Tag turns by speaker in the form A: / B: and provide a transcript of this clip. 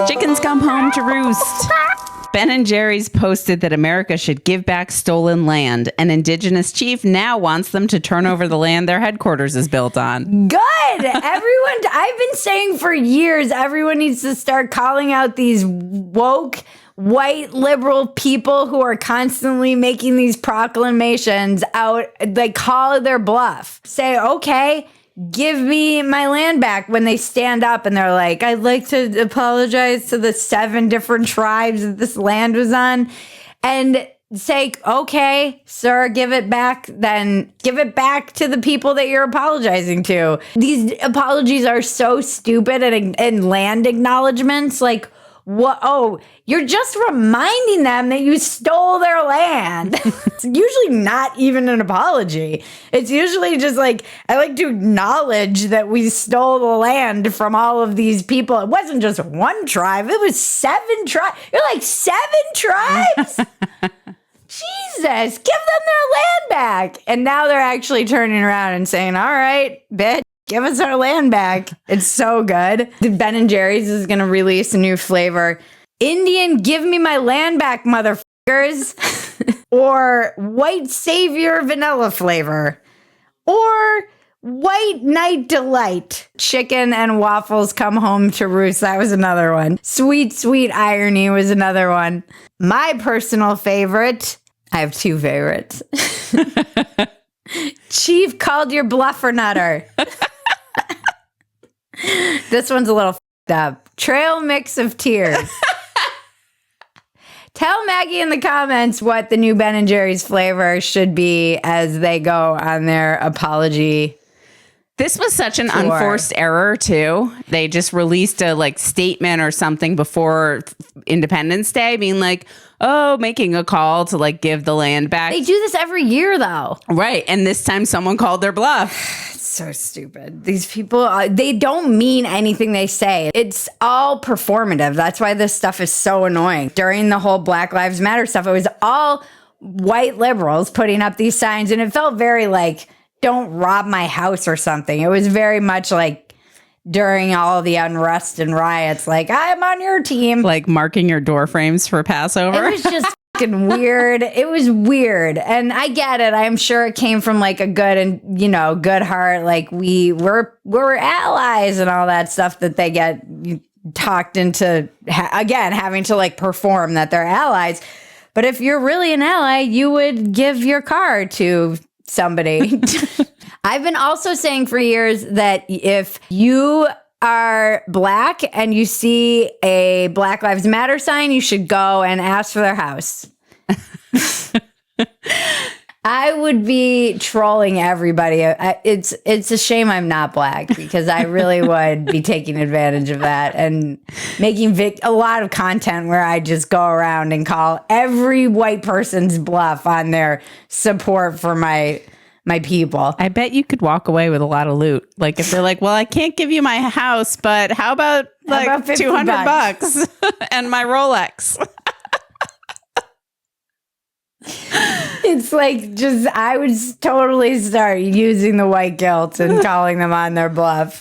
A: Chickens come home to roost. Ben & Jerry's posted that America should give back stolen land. An indigenous chief now wants them to turn over the land their headquarters is built on.
B: Good. I've been saying for years, everyone needs to start calling out these woke, white, liberal people who are constantly making these proclamations out. Like, call their bluff. Say, okay, give me my land back, when they stand up and they're like, I'd like to apologize to the 7 different tribes that this land was on, and say, okay, sir, give it back. Then give it back to the people that you're apologizing to. These apologies are so stupid, and land acknowledgements, like, what? Oh, you're just reminding them that you stole their land. It's usually not even an apology. It's usually just like, I like to acknowledge that we stole the land from all of these people. It wasn't just one tribe. It was 7 tribes. You're like, 7 tribes? Jesus, give them their land back. And now they're actually turning around and saying, all right, bitch, give us our land back. It's so good. Ben & Jerry's is going to release a new flavor. Indian, give me my land back, motherfuckers. Or white savior vanilla flavor. Or white night delight. Chicken and waffles come home to roost. That was another one. Sweet, sweet irony was another one. My personal favorite, I have 2 favorites. Chief called your Bluffernutter. This one's a little f***ed up. Trail mix of tears. Tell Maggie in the comments what the new Ben & Jerry's flavor should be as they go on their apology.
A: This was such an unforced error, too. They just released a statement or something before Independence Day being like, oh, making a call to give the land back.
B: They do this every year, though.
A: Right. And this time someone called their bluff.
B: So stupid. These people, they don't mean anything they say. It's all performative. That's why this stuff is so annoying. During the whole Black Lives Matter stuff, it was all white liberals putting up these signs, and it felt very like, don't rob my house or something. It was very much like during all the unrest and riots, like, I'm on your team.
A: Like marking your door frames for Passover.
B: It was just fucking weird. It was weird. And I get it. I'm sure it came from a good and, good heart. Like we're allies and all that stuff that they get talked into, again, having to perform that they're allies. But if you're really an ally, you would give your car to somebody. I've been also saying for years that if you are Black and you see a Black Lives Matter sign, you should go and ask for their house. I would be trolling everybody. It's a shame I'm not Black, because I really would be taking advantage of that and making a lot of content where I just go around and call every white person's bluff on their support for my people.
A: I bet you could walk away with a lot of loot. If they're like, well, I can't give you my house, but how about $200 and my Rolex?
B: It's I would totally start using the white guilt and calling them on their bluff.